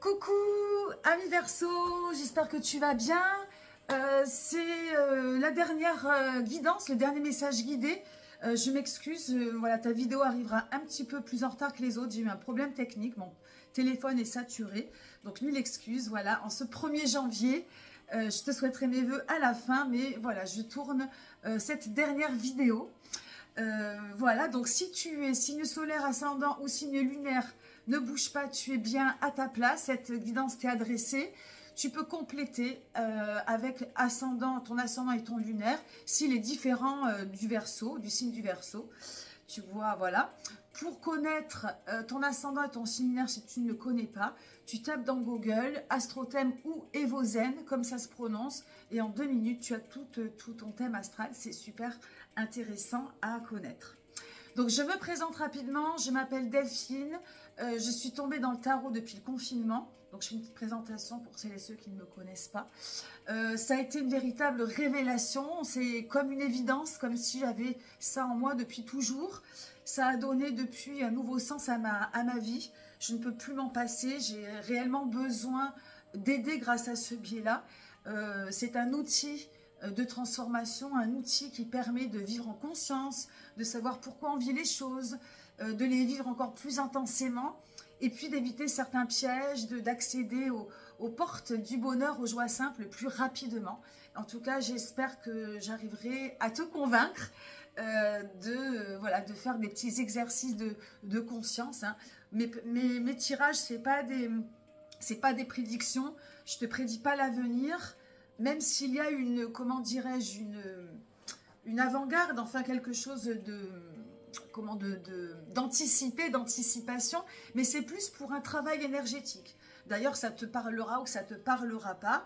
Coucou ami Verseau, j'espère que tu vas bien. C'est la dernière guidance, le dernier message guidé. Je m'excuse, voilà, ta vidéo arrivera un petit peu plus en retard que les autres. J'ai eu un problème technique, mon téléphone est saturé. Donc mille excuses, voilà, en ce 1er janvier, je te souhaiterais mes vœux à la fin. Mais voilà, je tourne cette dernière vidéo. Voilà, donc si tu es signe solaire, ascendant ou signe lunaire, ne bouge pas, tu es bien à ta place, cette guidance t'est adressée. Tu peux compléter avec ascendant, ton ascendant et ton lunaire, s'il est différent du Verseau, du signe du Verseau. Tu vois, voilà. Pour connaître ton ascendant et ton signe lunaire, si tu ne le connais pas, tu tapes dans Google Astrothème ou Evozen, comme ça se prononce, et en 2 minutes, tu as tout ton thème astral. C'est super intéressant à connaître. Donc, je me présente rapidement. Je m'appelle Delphine. Je suis tombée dans le tarot depuis le confinement. Donc, je fais une petite présentation pour celles et ceux qui ne me connaissent pas. Ça a été une véritable révélation. C'est comme une évidence, comme si j'avais ça en moi depuis toujours. Ça a donné depuis un nouveau sens à ma vie. Je ne peux plus m'en passer. J'ai réellement besoin d'aider grâce à ce biais-là. C'est un outil de transformation, un outil qui permet de vivre en conscience, de savoir pourquoi on vit les choses, de les vivre encore plus intensément, et puis d'éviter certains pièges, d'accéder aux portes du bonheur, aux joies simples plus rapidement. En tout cas, j'espère que j'arriverai à te convaincre de faire des petits exercices de conscience. Hein. Mes tirages, c'est pas des prédictions, je te prédis pas l'avenir, même s'il y a une, comment dirais-je, une avant-garde, enfin quelque chose d'anticipation, mais c'est plus pour un travail énergétique. D'ailleurs, ça te parlera ou ça te parlera pas.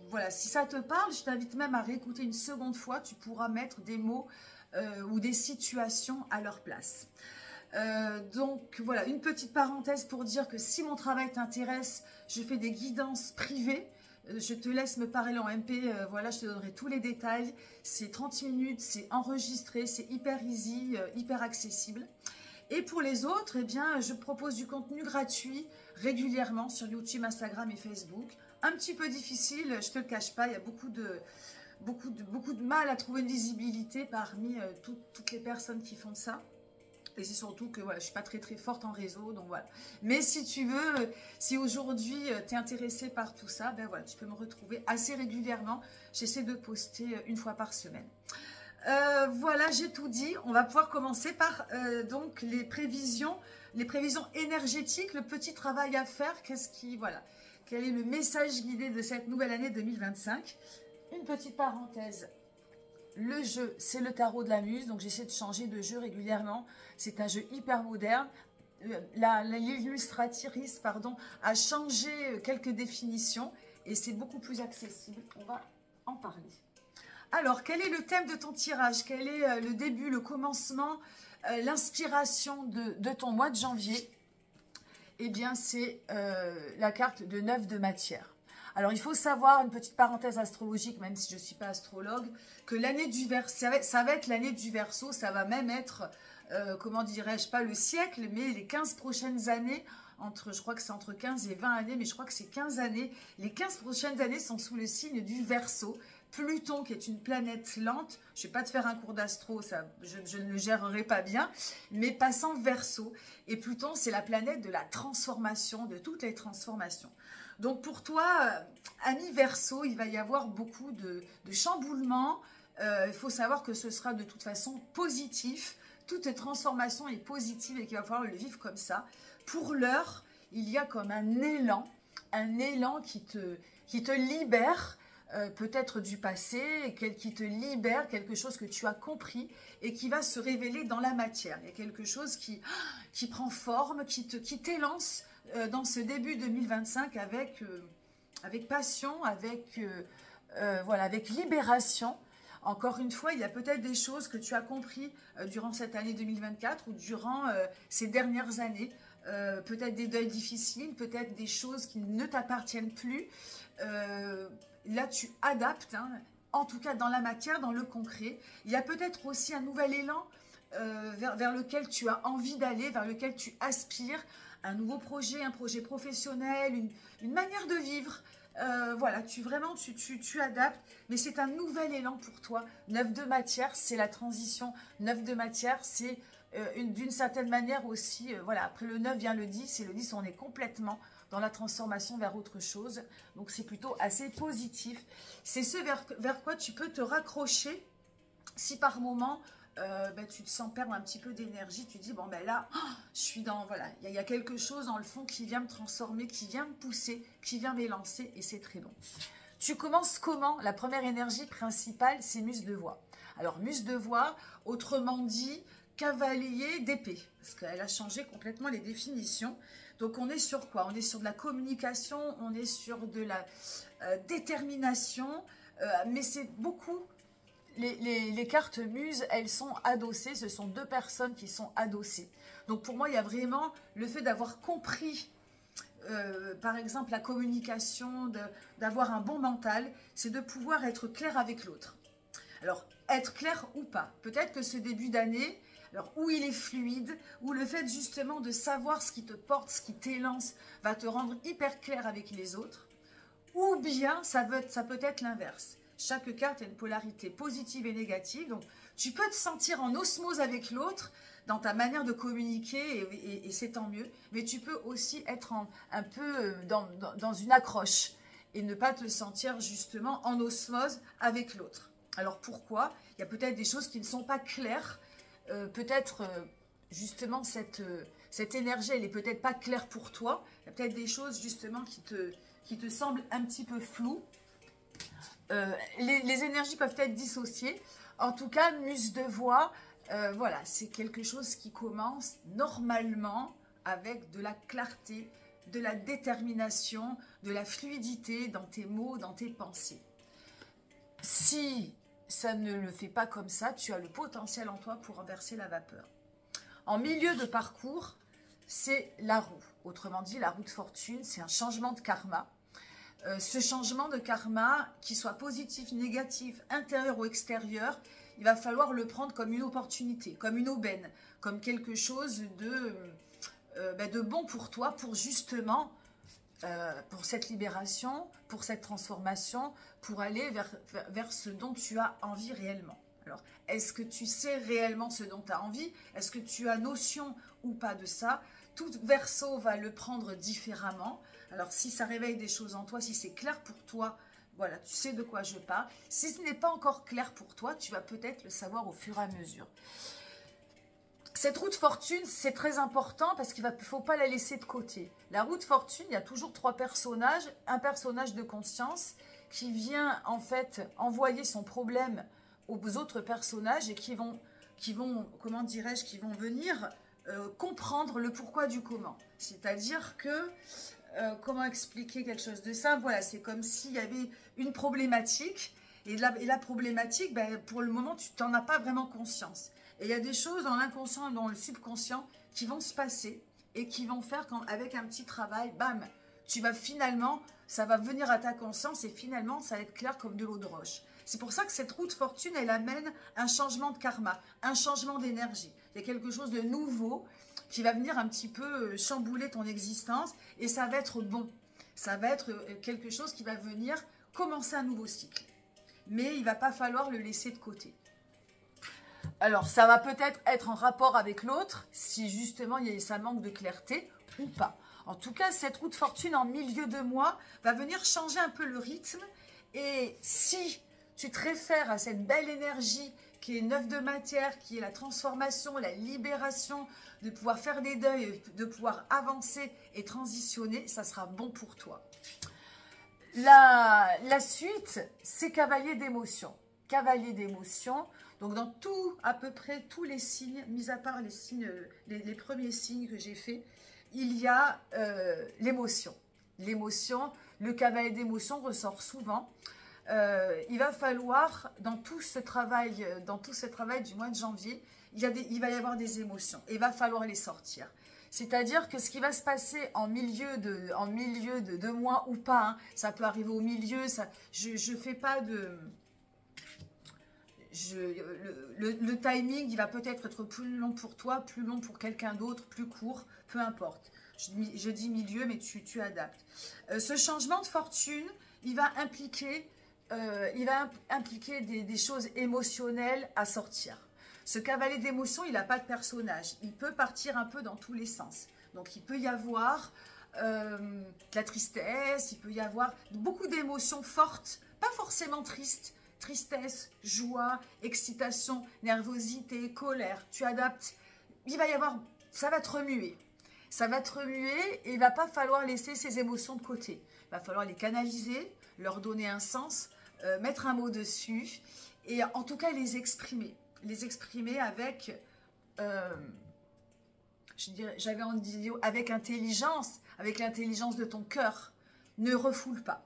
Voilà, si ça te parle, je t'invite même à réécouter une seconde fois, tu pourras mettre des mots ou des situations à leur place. Donc voilà, une petite parenthèse pour dire que si mon travail t'intéresse, je fais des guidances privées. Je te laisse me parler en MP, voilà, je te donnerai tous les détails. C'est 30 minutes, c'est enregistré, c'est hyper easy, hyper accessible. Et pour les autres, eh bien, je propose du contenu gratuit régulièrement sur YouTube, Instagram et Facebook. Un petit peu difficile, je ne te le cache pas, il y a beaucoup de mal à trouver une visibilité parmi toutes les personnes qui font ça. Et c'est surtout que voilà, je ne suis pas très forte en réseau, donc voilà. Mais si tu veux, si aujourd'hui tu es intéressé par tout ça, ben voilà, tu peux me retrouver assez régulièrement. J'essaie de poster 1 fois par semaine. Voilà, j'ai tout dit. On va pouvoir commencer par donc les prévisions énergétiques, le petit travail à faire. Voilà, quel est le message guidé de cette nouvelle année 2025? Une petite parenthèse. Le jeu, c'est le tarot de la muse, donc j'essaie de changer de jeu régulièrement. C'est un jeu hyper moderne. L'illustratrice, a changé quelques définitions et c'est beaucoup plus accessible. On va en parler. Alors, quel est le thème de ton tirage? Quel est le début, le commencement, l'inspiration de ton mois de janvier? Eh bien, c'est la carte de 9 de matière. Alors, il faut savoir, une petite parenthèse astrologique, même si je ne suis pas astrologue, que l'année du Verseau, ça va être l'année du Verseau, ça va même être, comment dirais-je, pas le siècle, mais les 15 prochaines années, je crois que c'est entre 15 et 20 années, mais je crois que c'est 15 années. Les 15 prochaines années sont sous le signe du Verseau. Pluton, qui est une planète lente, je ne vais pas te faire un cours d'astro, je ne le gérerai pas bien, mais passant Verseau. Et Pluton, c'est la planète de la transformation, de toutes les transformations. Donc pour toi, ami Verseau, il va y avoir beaucoup de chamboulements. Il faut savoir que ce sera de toute façon positif. Toute transformation est positive et qu'il va falloir le vivre comme ça. Pour l'heure, il y a comme un élan qui te libère, peut-être du passé, qui te libère, quelque chose que tu as compris et qui va se révéler dans la matière. Il y a quelque chose qui prend forme, qui t'élance dans ce début 2025 avec passion, avec libération. Encore une fois, il y a peut-être des choses que tu as compris durant cette année 2024 ou durant ces dernières années. Peut-être des deuils difficiles, peut-être des choses qui ne t'appartiennent plus. Là, tu adaptes, hein, en tout cas dans la matière, dans le concret. Il y a peut-être aussi un nouvel élan vers lequel tu as envie d'aller, vers lequel tu aspires, un nouveau projet, un projet professionnel, une manière de vivre. Voilà, tu adaptes, mais c'est un nouvel élan pour toi. 9 de matière, c'est la transition. 9 de matière, c'est d'une certaine manière aussi, voilà, après le 9 vient le 10, et le 10, on est complètement dans la transformation vers autre chose. Donc, c'est plutôt assez positif. C'est ce vers quoi tu peux te raccrocher si par moment, tu te sens perdre un petit peu d'énergie. Tu dis, bon, ben là, je suis dans, voilà, il y a quelque chose dans le fond qui vient me transformer, qui vient me pousser, qui vient m'élancer, et c'est très bon. Tu commences comment? La première énergie principale, c'est muse de voix. Alors, muse de voix, autrement dit, cavalier d'épée, parce qu'elle a changé complètement les définitions. Donc, on est sur quoi? On est sur de la communication, on est sur de la détermination, mais c'est beaucoup... Les cartes muses, elles sont adossées, ce sont 2 personnes qui sont adossées. Donc, pour moi, il y a vraiment le fait d'avoir compris, par exemple, la communication, d'avoir un bon mental, c'est de pouvoir être clair avec l'autre. Alors, être clair ou pas. Peut-être que ce début d'année... Alors, où il est fluide, où le fait justement de savoir ce qui te porte, ce qui t'élance, va te rendre hyper clair avec les autres. Ou bien, ça peut être l'inverse. Chaque carte a une polarité positive et négative. Donc, tu peux te sentir en osmose avec l'autre dans ta manière de communiquer, et c'est tant mieux. Mais tu peux aussi être un peu dans une accroche et ne pas te sentir justement en osmose avec l'autre. Alors, pourquoi? Il y a peut-être des choses qui ne sont pas claires. Peut-être justement cette énergie, elle n'est peut-être pas claire pour toi. Il y a peut-être des choses justement qui te semblent un petit peu floues. Les énergies peuvent être dissociées. En tout cas, muse de voix, voilà, c'est quelque chose qui commence normalement avec de la clarté, de la détermination, de la fluidité dans tes mots, dans tes pensées. Si ça ne le fait pas comme ça, tu as le potentiel en toi pour renverser la vapeur. En milieu de parcours, c'est la roue. Autrement dit, la roue de fortune, c'est un changement de karma. Ce changement de karma, qu'il soit positif, négatif, intérieur ou extérieur, il va falloir le prendre comme une opportunité, comme une aubaine, comme quelque chose de bon pour toi, pour justement, pour cette libération, pour cette transformation, pour aller vers ce dont tu as envie réellement. Alors, est-ce que tu sais réellement ce dont tu as envie? Est-ce que tu as notion ou pas de ça? Tout Verseau va le prendre différemment. Alors, si ça réveille des choses en toi, si c'est clair pour toi, voilà, tu sais de quoi je parle. Si ce n'est pas encore clair pour toi, tu vas peut-être le savoir au fur et à mesure. Cette roue de fortune, c'est très important parce qu'il ne faut pas la laisser de côté. La roue de fortune, il y a toujours 3 personnages. Un personnage de conscience qui vient en fait envoyer son problème aux autres personnages et qui vont comment dirais-je, qui vont venir comprendre le pourquoi du comment. C'est-à-dire que, comment expliquer quelque chose de simple? Voilà, c'est comme s'il y avait une problématique et la problématique, ben, pour le moment, tu n'en as pas vraiment conscience. Et il y a des choses dans l'inconscient et dans le subconscient qui vont se passer et qui vont faire qu'avec un petit travail, bam, tu vas finalement, ça va venir à ta conscience et finalement, ça va être clair comme de l'eau de roche. C'est pour ça que cette roue de fortune, elle amène un changement de karma, un changement d'énergie. Il y a quelque chose de nouveau qui va venir un petit peu chambouler ton existence et ça va être bon. Ça va être quelque chose qui va venir commencer un nouveau cycle. Mais il ne va pas falloir le laisser de côté. Alors, ça va peut-être être en rapport avec l'autre, si justement ça manque de clarté ou pas. En tout cas, cette roue de fortune en milieu de mois va venir changer un peu le rythme. Et si tu te réfères à cette belle énergie qui est 9 de matière, qui est la transformation, la libération, de pouvoir faire des deuils, de pouvoir avancer et transitionner, ça sera bon pour toi. La suite, c'est cavalier d'émotion. Cavalier d'émotion. Donc, dans à peu près tous les signes, mis à part les signes, les premiers signes que j'ai faits, il y a l'émotion. L'émotion, le cavalier d'émotion ressort souvent. Il va falloir, dans tout ce travail du mois de janvier, il va y avoir des émotions. Et il va falloir les sortir. C'est-à-dire que ce qui va se passer en milieu de mois ou pas, hein, ça peut arriver au milieu, je fais pas de... le timing, il va peut-être être plus long pour toi, plus long pour quelqu'un d'autre, plus court, peu importe. Je dis milieu, mais tu adaptes. Ce changement de fortune, il va impliquer, des choses émotionnelles à sortir. Ce cavalier d'émotions, il n'a pas de personnage. Il peut partir un peu dans tous les sens. Donc, il peut y avoir de la tristesse, il peut y avoir beaucoup d'émotions fortes, pas forcément tristes. Tristesse, joie, excitation, nervosité, colère. Tu adaptes. Il va y avoir... Ça va te remuer. Ça va te remuer et il ne va pas falloir laisser ces émotions de côté. Il va falloir les canaliser, leur donner un sens, mettre un mot dessus et en tout cas les exprimer. Les exprimer avec, j'avais envie de dire, avec intelligence, avec l'intelligence de ton cœur. Ne refoule pas.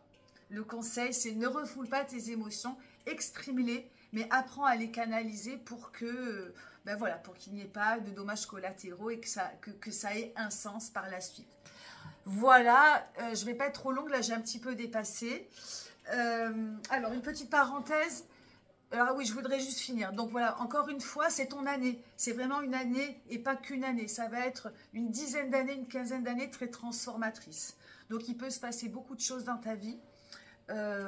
Le conseil, c'est ne refoule pas tes émotions, exprime-les, mais apprends à les canaliser pour que, voilà, pour qu'il n'y ait pas de dommages collatéraux et que ça ait un sens par la suite. Voilà, je ne vais pas être trop longue, là j'ai un petit peu dépassé. Alors, une petite parenthèse. Alors oui, je voudrais juste finir. Donc voilà, encore une fois, c'est ton année. C'est vraiment une année et pas qu'une année. Ça va être une dizaine d'années, une quinzaine d'années très transformatrices. Donc il peut se passer beaucoup de choses dans ta vie.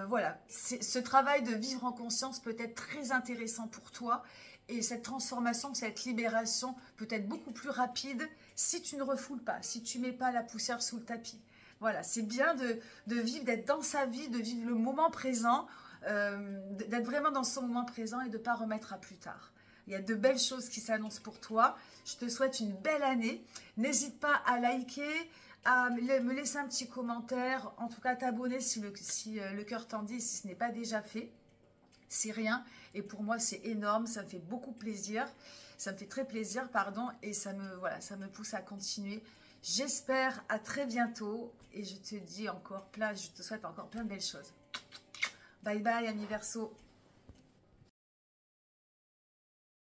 Voilà, ce travail de vivre en conscience peut être très intéressant pour toi. Et cette transformation, cette libération peut être beaucoup plus rapide si tu ne refoules pas, si tu ne mets pas la poussière sous le tapis. Voilà, c'est bien de vivre, d'être dans sa vie, de vivre le moment présent, d'être vraiment dans son moment présent et de ne pas remettre à plus tard. Il y a de belles choses qui s'annoncent pour toi. Je te souhaite une belle année. N'hésite pas à liker, à me laisser un petit commentaire, en tout cas t'abonner si le cœur t'en dit, si ce n'est pas déjà fait. C'est rien et pour moi c'est énorme, ça me fait beaucoup plaisir, ça me fait très plaisir, pardon, et ça me pousse à continuer. J'espère à très bientôt et je te dis encore je te souhaite encore plein de belles choses. Bye bye, amis Verseaux.